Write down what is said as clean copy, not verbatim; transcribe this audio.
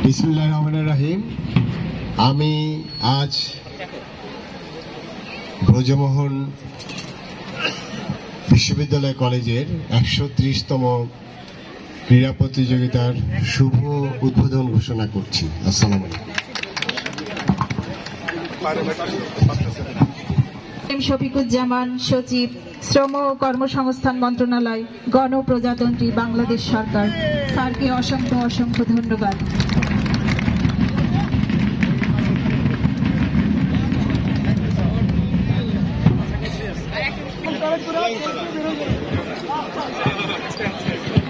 বিসমিল্লাহির রহমানির রহিম। আমি আজ ব্রজমোহন বিশ্ববিদ্যালয় কলেজের ১৩০তম ক্রীড়া প্রতিযোগিতার শুভ উদ্বোধন ঘোষণা করছি। আসসালামু আলাইকুম। শফিকুজ্জামান, সচিব, শ্রম ও কর্মসংস্থান মন্ত্রণালয়, গণপ্রজাতন্ত্রী বাংলাদেশ সরকার। স্যারকে অসংখ্য অসংখ্য ধন্যবাদ।